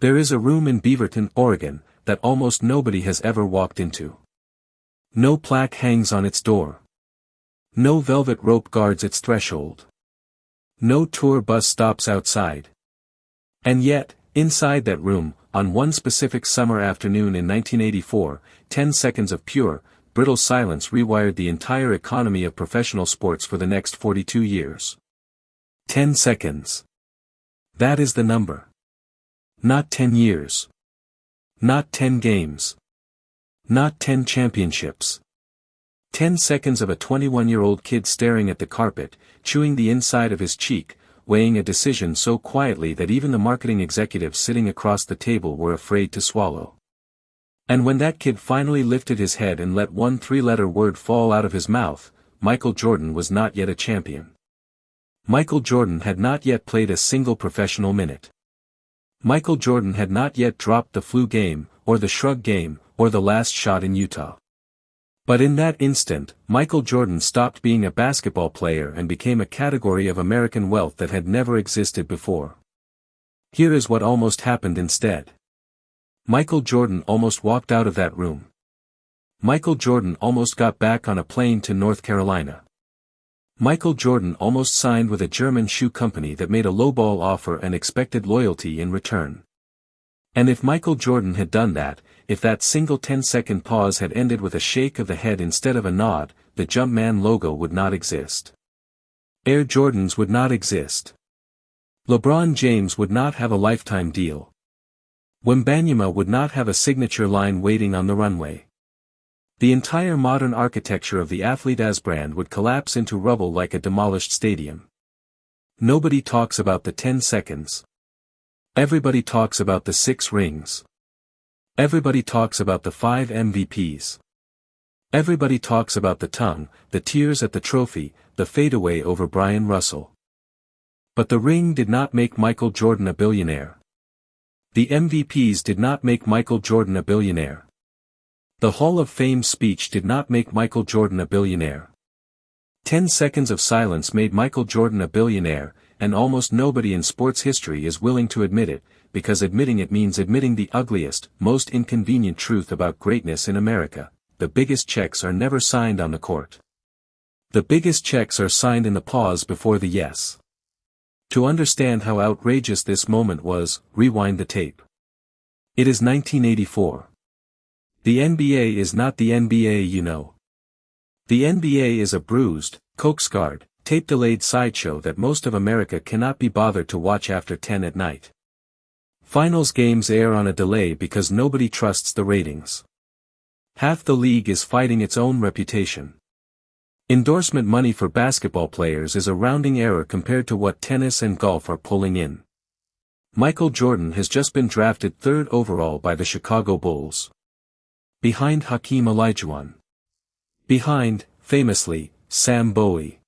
There is a room in Beaverton, Oregon, that almost nobody has ever walked into. No plaque hangs on its door. No velvet rope guards its threshold. No tour bus stops outside. And yet, inside that room, on one specific summer afternoon in 1984, 10 seconds of pure, brittle silence rewired the entire economy of professional sports for the next 42 years. 10 seconds. That is the number. Not 10 years. Not 10 games. Not 10 championships. 10 seconds of a 21-year-old kid staring at the carpet, chewing the inside of his cheek, weighing a decision so quietly that even the marketing executives sitting across the table were afraid to swallow. And when that kid finally lifted his head and let one three-letter word fall out of his mouth, Michael Jordan was not yet a champion. Michael Jordan had not yet played a single professional minute. Michael Jordan had not yet dropped the flu game, or the shrug game, or the last shot in Utah. But in that instant, Michael Jordan stopped being a basketball player and became a category of American wealth that had never existed before. Here is what almost happened instead. Michael Jordan almost walked out of that room. Michael Jordan almost got back on a plane to North Carolina. Michael Jordan almost signed with a German shoe company that made a lowball offer and expected loyalty in return. And if Michael Jordan had done that, if that single 10-second pause had ended with a shake of the head instead of a nod, the Jumpman logo would not exist. Air Jordans would not exist. LeBron James would not have a lifetime deal. Wembanyama would not have a signature line waiting on the runway. The entire modern architecture of the Adidas brand would collapse into rubble like a demolished stadium. Nobody talks about the 10 seconds. Everybody talks about the 6 rings. Everybody talks about the 5 MVPs. Everybody talks about the tongue, the tears at the trophy, the fadeaway over Brian Russell. But the ring did not make Michael Jordan a billionaire. The MVPs did not make Michael Jordan a billionaire. The Hall of Fame speech did not make Michael Jordan a billionaire. 10 seconds of silence made Michael Jordan a billionaire, and almost nobody in sports history is willing to admit it, because admitting it means admitting the ugliest, most inconvenient truth about greatness in America: the biggest checks are never signed on the court. The biggest checks are signed in the pause before the yes. To understand how outrageous this moment was, rewind the tape. It is 1984. The NBA is not the NBA you know. The NBA is a bruised, coke-scarred, tape-delayed sideshow that most of America cannot be bothered to watch after 10 at night. Finals games air on a delay because nobody trusts the ratings. Half the league is fighting its own reputation. Endorsement money for basketball players is a rounding error compared to what tennis and golf are pulling in. Michael Jordan has just been drafted 3rd overall by the Chicago Bulls. Behind Hakeem Olajuwon. Behind, famously, Sam Bowie.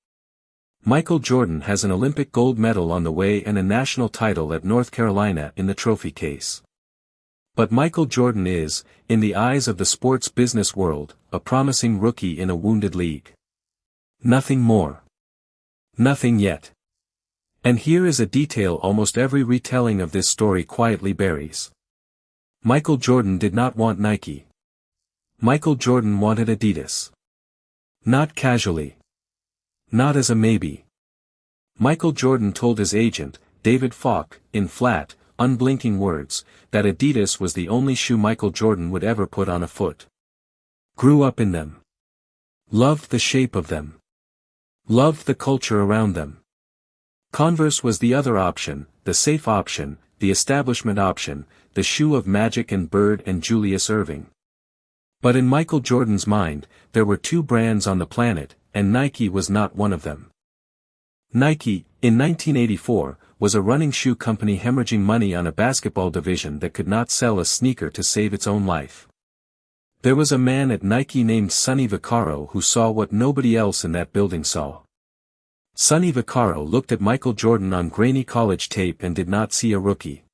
Michael Jordan has an Olympic gold medal on the way and a national title at North Carolina in the trophy case. But Michael Jordan is, in the eyes of the sports business world, a promising rookie in a wounded league. Nothing more. Nothing yet. And here is a detail almost every retelling of this story quietly buries. Michael Jordan did not want Nike. Michael Jordan wanted Adidas. Not casually. Not as a maybe. Michael Jordan told his agent, David Falk, in flat, unblinking words, that Adidas was the only shoe Michael Jordan would ever put on a foot. Grew up in them. Loved the shape of them. Loved the culture around them. Converse was the other option, the safe option, the establishment option, the shoe of Magic and Bird and Julius Erving. But in Michael Jordan's mind, there were 2 brands on the planet, and Nike was not one of them. Nike, in 1984, was a running shoe company hemorrhaging money on a basketball division that could not sell a sneaker to save its own life. There was a man at Nike named Sonny Vaccaro who saw what nobody else in that building saw. Sonny Vaccaro looked at Michael Jordan on grainy college tape and did not see a rookie.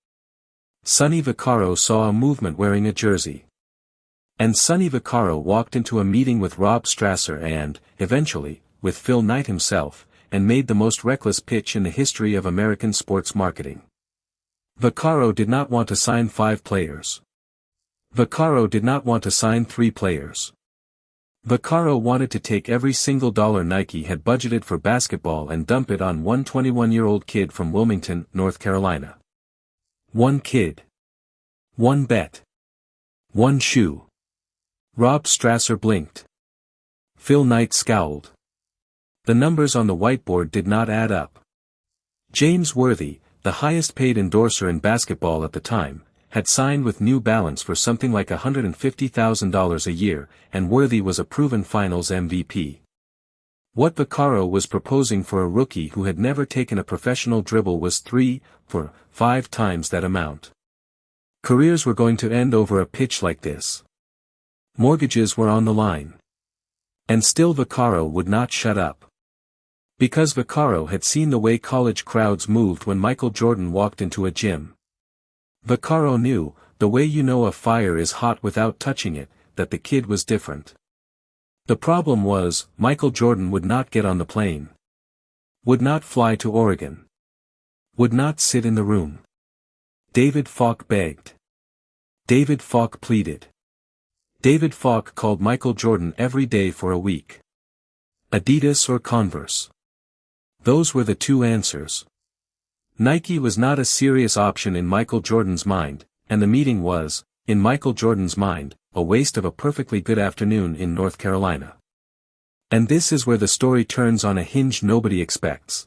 Sonny Vaccaro saw a movement wearing a jersey. And Sonny Vaccaro walked into a meeting with Rob Strasser and, eventually, with Phil Knight himself, and made the most reckless pitch in the history of American sports marketing. Vaccaro did not want to sign 5 players. Vaccaro did not want to sign 3 players. Vaccaro wanted to take every single dollar Nike had budgeted for basketball and dump it on one 21-year-old kid from Wilmington, North Carolina. One kid. One bet. One shoe. Rob Strasser blinked. Phil Knight scowled. The numbers on the whiteboard did not add up. James Worthy, the highest-paid endorser in basketball at the time, had signed with New Balance for something like $150,000 a year, and Worthy was a proven finals MVP. What Vaccaro was proposing for a rookie who had never taken a professional dribble was 3, 4, 5 times that amount. Careers were going to end over a pitch like this. Mortgages were on the line. And still Vaccaro would not shut up. Because Vaccaro had seen the way college crowds moved when Michael Jordan walked into a gym. Vaccaro knew, the way you know a fire is hot without touching it, that the kid was different. The problem was, Michael Jordan would not get on the plane. Would not fly to Oregon. Would not sit in the room. David Falk begged. David Falk pleaded. David Falk called Michael Jordan every day for a week. Adidas or Converse. Those were the 2 answers. Nike was not a serious option in Michael Jordan's mind, and the meeting was, in Michael Jordan's mind, a waste of a perfectly good afternoon in North Carolina. And this is where the story turns on a hinge nobody expects.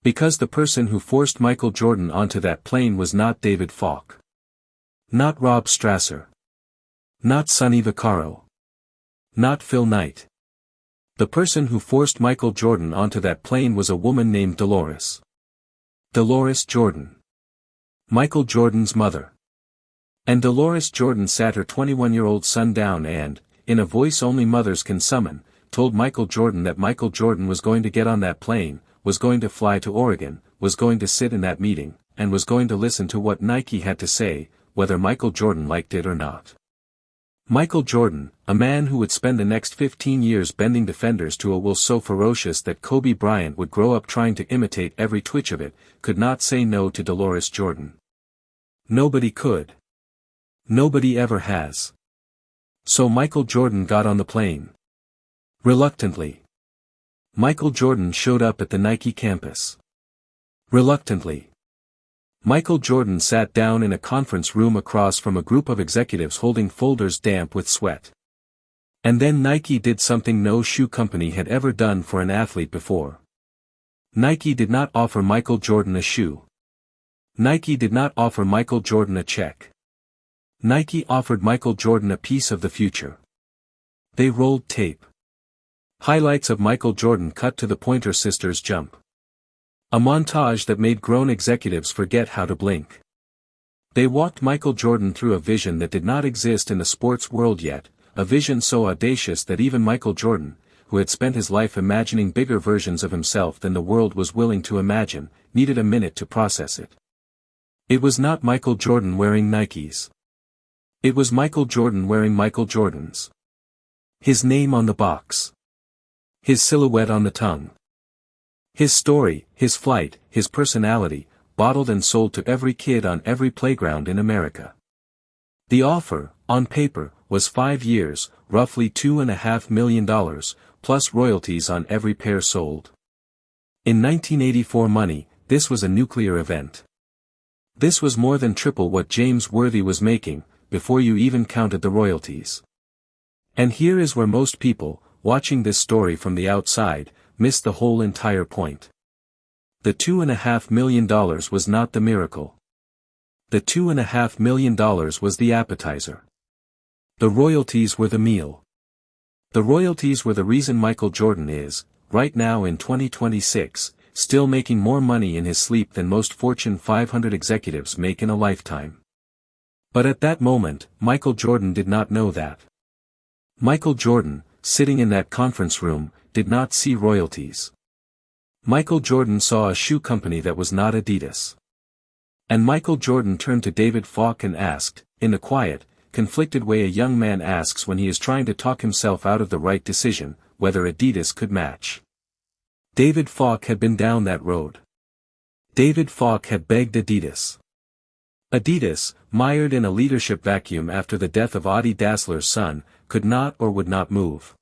Because the person who forced Michael Jordan onto that plane was not David Falk. Not Rob Strasser. Not Sonny Vaccaro. Not Phil Knight. The person who forced Michael Jordan onto that plane was a woman named Dolores. Dolores Jordan. Michael Jordan's mother. And Dolores Jordan sat her 21-year-old son down and, in a voice only mothers can summon, told Michael Jordan that Michael Jordan was going to get on that plane, was going to fly to Oregon, was going to sit in that meeting, and was going to listen to what Nike had to say, whether Michael Jordan liked it or not. Michael Jordan, a man who would spend the next 15 years bending defenders to a will so ferocious that Kobe Bryant would grow up trying to imitate every twitch of it, could not say no to Dolores Jordan. Nobody could. Nobody ever has. So Michael Jordan got on the plane. Reluctantly. Michael Jordan showed up at the Nike campus. Reluctantly. Michael Jordan sat down in a conference room across from a group of executives holding folders damp with sweat. And then Nike did something no shoe company had ever done for an athlete before. Nike did not offer Michael Jordan a shoe. Nike did not offer Michael Jordan a check. Nike offered Michael Jordan a piece of the future. They rolled tape. Highlights of Michael Jordan cut to the Pointer Sisters jump. A montage that made grown executives forget how to blink. They walked Michael Jordan through a vision that did not exist in the sports world yet, a vision so audacious that even Michael Jordan, who had spent his life imagining bigger versions of himself than the world was willing to imagine, needed a minute to process it. It was not Michael Jordan wearing Nikes. It was Michael Jordan wearing Michael Jordans. His name on the box. His silhouette on the tongue. His story, his flight, his personality, bottled and sold to every kid on every playground in America. The offer, on paper, was 5 years, roughly $2.5 million, plus royalties on every pair sold. In 1984 money, this was a nuclear event. This was more than triple what James Worthy was making, before you even counted the royalties. And here is where most people, watching this story from the outside, miss the whole entire point. The $2.5 million was not the miracle. The $2.5 million was the appetizer. The royalties were the meal. The royalties were the reason Michael Jordan is, right now in 2026, still making more money in his sleep than most Fortune 500 executives make in a lifetime. But at that moment, Michael Jordan did not know that. Michael Jordan, sitting in that conference room, did not see royalties. Michael Jordan saw a shoe company that was not Adidas. And Michael Jordan turned to David Falk and asked, in the quiet, conflicted way a young man asks when he is trying to talk himself out of the right decision, whether Adidas could match. David Falk had been down that road. David Falk had begged Adidas. Adidas, mired in a leadership vacuum after the death of Adi Dassler's son, could not or would not move.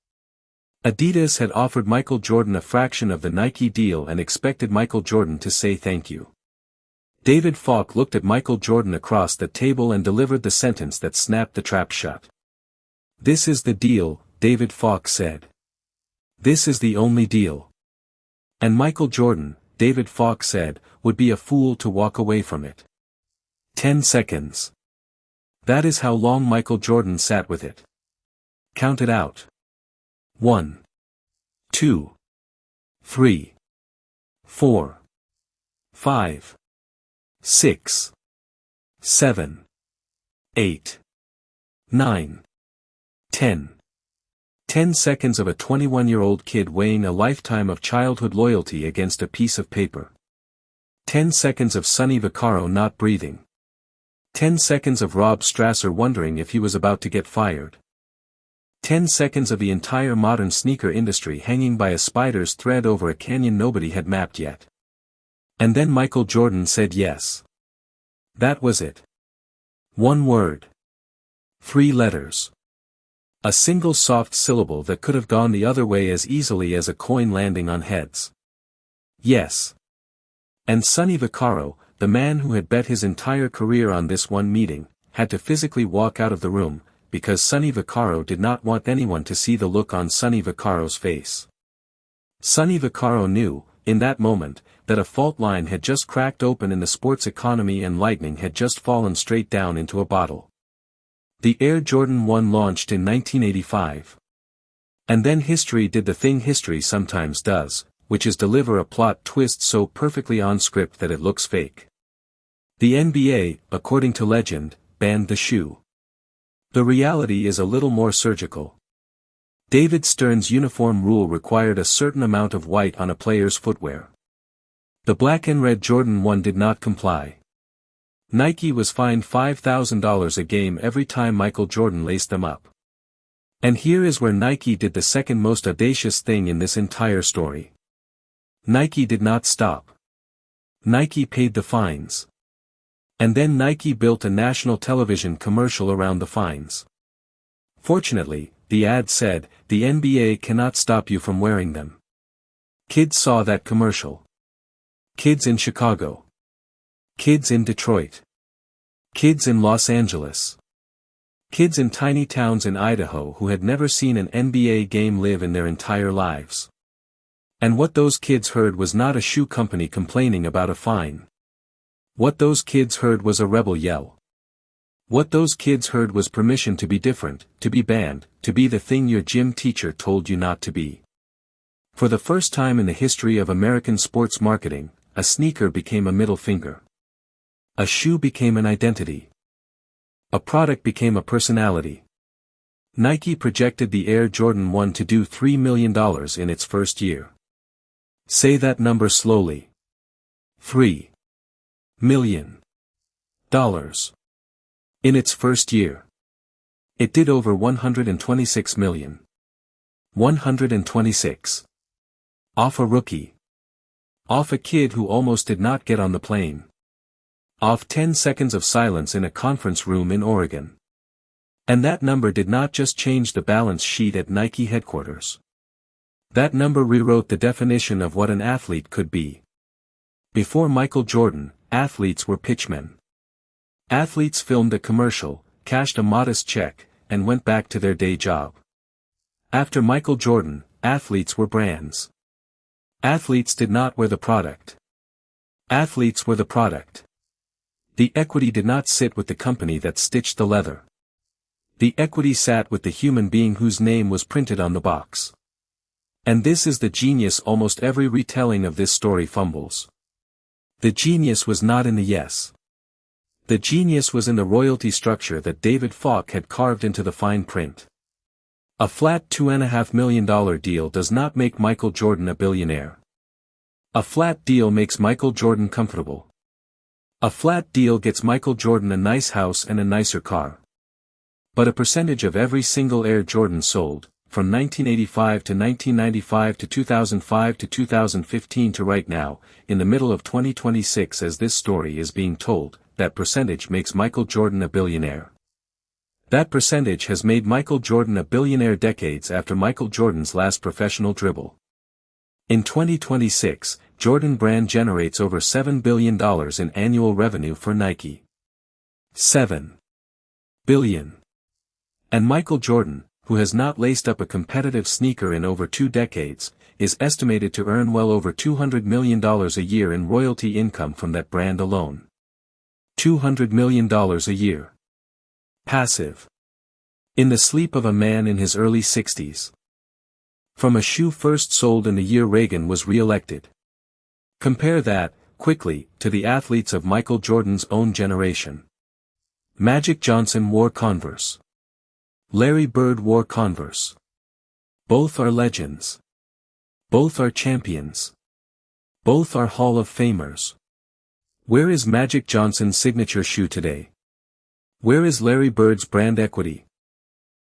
Adidas had offered Michael Jordan a fraction of the Nike deal and expected Michael Jordan to say thank you. David Falk looked at Michael Jordan across the table and delivered the sentence that snapped the trap shut. "This is the deal," David Falk said. "This is the only deal." And Michael Jordan, David Falk said, would be a fool to walk away from it. 10 seconds. That is how long Michael Jordan sat with it. Count it out. 1, 2, 3, 4, 5, 6, 7, 8, 9, 10. 10 seconds of a 21-year-old kid weighing a lifetime of childhood loyalty against a piece of paper. 10 seconds of Sonny Vaccaro not breathing. 10 seconds of Rob Strasser wondering if he was about to get fired. 10 seconds of the entire modern sneaker industry hanging by a spider's thread over a canyon nobody had mapped yet. And then Michael Jordan said yes. That was it. One word. 3 letters. A single soft syllable that could have gone the other way as easily as a coin landing on heads. Yes. And Sonny Vaccaro, the man who had bet his entire career on this one meeting, had to physically walk out of the room, because Sonny Vaccaro did not want anyone to see the look on Sonny Vaccaro's face. Sonny Vaccaro knew, in that moment, that a fault line had just cracked open in the sports economy and lightning had just fallen straight down into a bottle. The Air Jordan 1 launched in 1985. And then history did the thing history sometimes does, which is deliver a plot twist so perfectly on script that it looks fake. The NBA, according to legend, banned the shoe. The reality is a little more surgical. David Stern's uniform rule required a certain amount of white on a player's footwear. The black and red Jordan 1 did not comply. Nike was fined $5,000 a game every time Michael Jordan laced them up. And here is where Nike did the second most audacious thing in this entire story. Nike did not stop. Nike paid the fines. And then Nike built a national television commercial around the fines. Fortunately, the ad said, "The NBA cannot stop you from wearing them." Kids saw that commercial. Kids in Chicago. Kids in Detroit. Kids in Los Angeles. Kids in tiny towns in Idaho who had never seen an NBA game live in their entire lives. And what those kids heard was not a shoe company complaining about a fine. What those kids heard was a rebel yell. What those kids heard was permission to be different, to be banned, to be the thing your gym teacher told you not to be. For the first time in the history of American sports marketing, a sneaker became a middle finger. A shoe became an identity. A product became a personality. Nike projected the Air Jordan 1 to do $3 million in its first year. Say that number slowly. $3 million. In its first year. It did over 126 million. 126. Off a rookie. Off a kid who almost did not get on the plane. Off 10 seconds of silence in a conference room in Oregon. And that number did not just change the balance sheet at Nike headquarters. That number rewrote the definition of what an athlete could be. Before Michael Jordan, athletes were pitchmen. Athletes filmed a commercial, cashed a modest check, and went back to their day job. After Michael Jordan, athletes were brands. Athletes did not wear the product. Athletes were the product. The equity did not sit with the company that stitched the leather. The equity sat with the human being whose name was printed on the box. And this is the genius almost every retelling of this story fumbles. The genius was not in the yes. The genius was in the royalty structure that David Falk had carved into the fine print. A flat $2.5 million deal does not make Michael Jordan a billionaire. A flat deal makes Michael Jordan comfortable. A flat deal gets Michael Jordan a nice house and a nicer car. But a percentage of every single Air Jordan sold, from 1985 to 1995 to 2005 to 2015 to right now, in the middle of 2026 as this story is being told, that percentage makes Michael Jordan a billionaire. That percentage has made Michael Jordan a billionaire decades after Michael Jordan's last professional dribble. In 2026, Jordan brand generates over $7 billion in annual revenue for Nike. 7 billion. And Michael Jordan, who has not laced up a competitive sneaker in over 2 decades, is estimated to earn well over $200 million a year in royalty income from that brand alone. $200 million a year. Passive. In the sleep of a man in his early 60s. From a shoe first sold in the year Reagan was re-elected. Compare that, quickly, to the athletes of Michael Jordan's own generation. Magic Johnson wore Converse. Larry Bird wore Converse. Both are legends. Both are champions. Both are Hall of Famers. Where is Magic Johnson's signature shoe today? Where is Larry Bird's brand equity?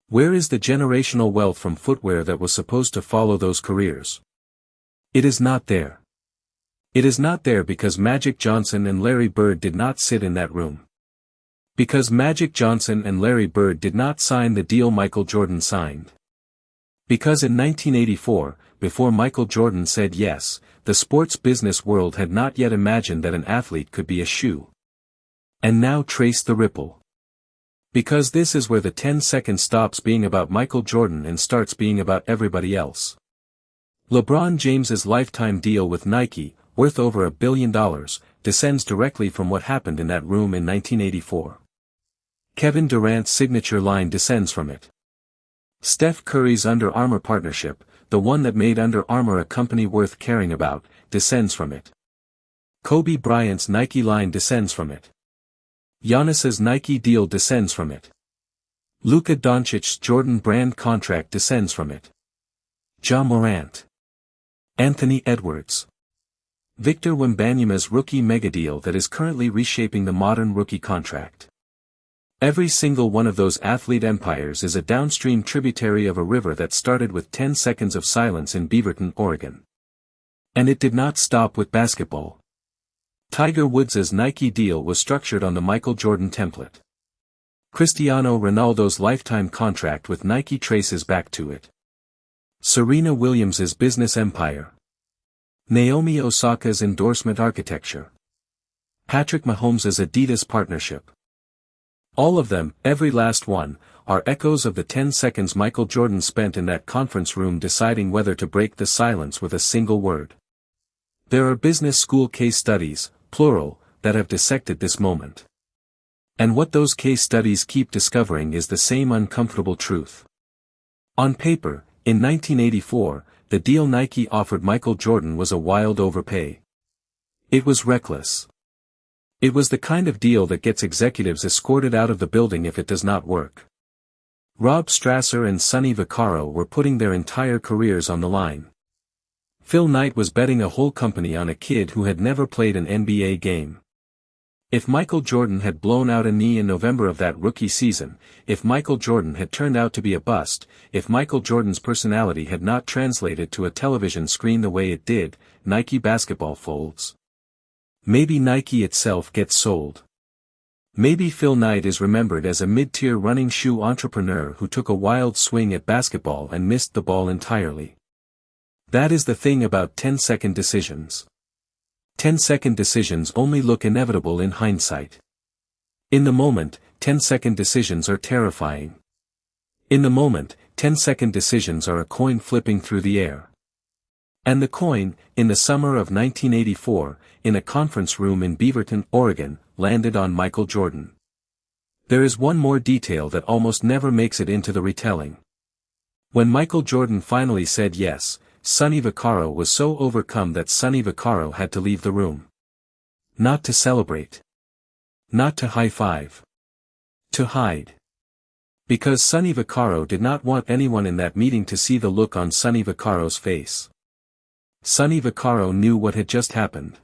Where is the generational wealth from footwear that was supposed to follow those careers? It is not there. It is not there because Magic Johnson and Larry Bird did not sit in that room. Because Magic Johnson and Larry Bird did not sign the deal Michael Jordan signed. Because in 1984, before Michael Jordan said yes, the sports business world had not yet imagined that an athlete could be a shoe. And now trace the ripple. Because this is where the 10-second stops being about Michael Jordan and starts being about everybody else. LeBron James's lifetime deal with Nike, worth over $1 billion, descends directly from what happened in that room in 1984. Kevin Durant's signature line descends from it. Steph Curry's Under Armour partnership, the one that made Under Armour a company worth caring about, descends from it. Kobe Bryant's Nike line descends from it. Giannis's Nike deal descends from it. Luka Doncic's Jordan brand contract descends from it. Ja Morant. Anthony Edwards. Victor Wembanyama's rookie megadeal that is currently reshaping the modern rookie contract. Every single one of those athlete empires is a downstream tributary of a river that started with 10 seconds of silence in Beaverton, Oregon. And it did not stop with basketball. Tiger Woods' Nike deal was structured on the Michael Jordan template. Cristiano Ronaldo's lifetime contract with Nike traces back to it. Serena Williams' business empire. Naomi Osaka's endorsement architecture. Patrick Mahomes' Adidas partnership. All of them, every last one, are echoes of the 10 seconds Michael Jordan spent in that conference room deciding whether to break the silence with a single word. There are business school case studies, plural, that have dissected this moment. And what those case studies keep discovering is the same uncomfortable truth. On paper, in 1984, the deal Nike offered Michael Jordan was a wild overpay. It was reckless. It was the kind of deal that gets executives escorted out of the building if it does not work. Rob Strasser and Sonny Vaccaro were putting their entire careers on the line. Phil Knight was betting a whole company on a kid who had never played an NBA game. If Michael Jordan had blown out a knee in November of that rookie season, if Michael Jordan had turned out to be a bust, if Michael Jordan's personality had not translated to a television screen the way it did, Nike basketball folds. Maybe Nike itself gets sold. Maybe Phil Knight is remembered as a mid-tier running shoe entrepreneur who took a wild swing at basketball and missed the ball entirely. That is the thing about 10-second decisions. 10-second decisions only look inevitable in hindsight. In the moment, 10-second decisions are terrifying. In the moment, 10-second decisions are a coin flipping through the air. And the coin, in the summer of 1984, in a conference room in Beaverton, Oregon, landed on Michael Jordan. There is one more detail that almost never makes it into the retelling. When Michael Jordan finally said yes, Sonny Vaccaro was so overcome that Sonny Vaccaro had to leave the room. Not to celebrate. Not to high-five. To hide. Because Sonny Vaccaro did not want anyone in that meeting to see the look on Sonny Vaccaro's face. Sonny Vaccaro knew what had just happened.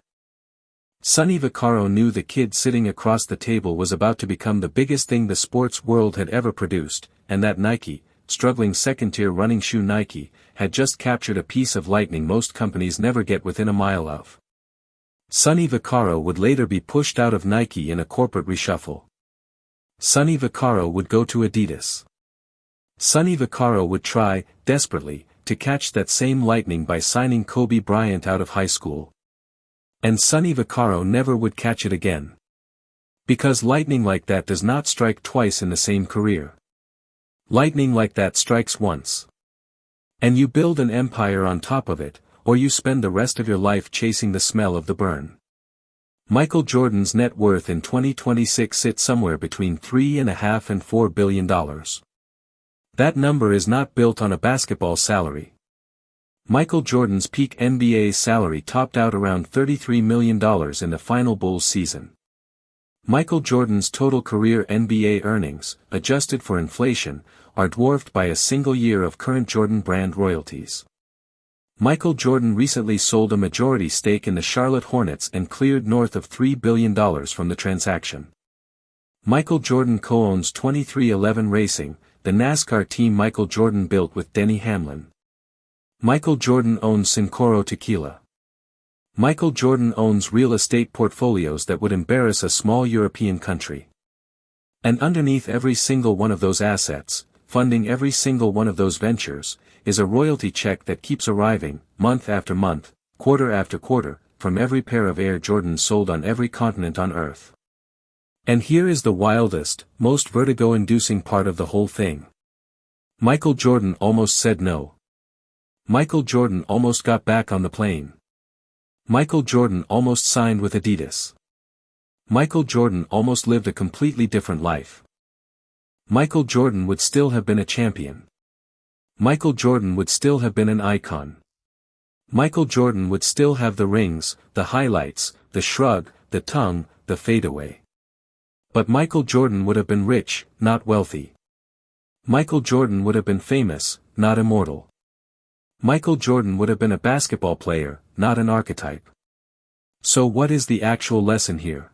Sonny Vaccaro knew the kid sitting across the table was about to become the biggest thing the sports world had ever produced, and that Nike, struggling second-tier running shoe Nike, had just captured a piece of lightning most companies never get within a mile of. Sonny Vaccaro would later be pushed out of Nike in a corporate reshuffle. Sonny Vaccaro would go to Adidas. Sonny Vaccaro would try, desperately, to catch that same lightning by signing Kobe Bryant out of high school. And Sonny Vaccaro never would catch it again. Because lightning like that does not strike twice in the same career. Lightning like that strikes once. And you build an empire on top of it, or you spend the rest of your life chasing the smell of the burn. Michael Jordan's net worth in 2026 sits somewhere between $3.5 and $4 billion. That number is not built on a basketball salary. Michael Jordan's peak NBA salary topped out around $33 million in the final Bulls season. Michael Jordan's total career NBA earnings, adjusted for inflation, are dwarfed by a single year of current Jordan brand royalties. Michael Jordan recently sold a majority stake in the Charlotte Hornets and cleared north of $3 billion from the transaction. Michael Jordan co-owns 23XI Racing, the NASCAR team Michael Jordan built with Denny Hamlin. Michael Jordan owns Cincoro Tequila. Michael Jordan owns real estate portfolios that would embarrass a small European country. And underneath every single one of those assets, funding every single one of those ventures, is a royalty check that keeps arriving, month after month, quarter after quarter, from every pair of Air Jordans sold on every continent on Earth. And here is the wildest, most vertigo-inducing part of the whole thing. Michael Jordan almost said no. Michael Jordan almost got back on the plane. Michael Jordan almost signed with Adidas. Michael Jordan almost lived a completely different life. Michael Jordan would still have been a champion. Michael Jordan would still have been an icon. Michael Jordan would still have the rings, the highlights, the shrug, the tongue, the fadeaway. But Michael Jordan would have been rich, not wealthy. Michael Jordan would have been famous, not immortal. Michael Jordan would have been a basketball player, not an archetype. So what is the actual lesson here?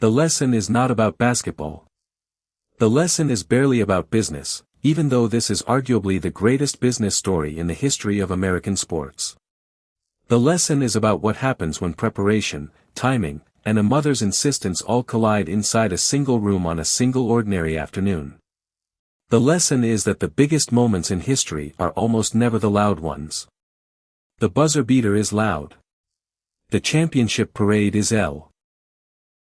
The lesson is not about basketball. The lesson is barely about business, even though this is arguably the greatest business story in the history of American sports. The lesson is about what happens when preparation, timing, and a mother's insistence all collide inside a single room on a single ordinary afternoon. The lesson is that the biggest moments in history are almost never the loud ones. The buzzer beater is loud. The championship parade is L.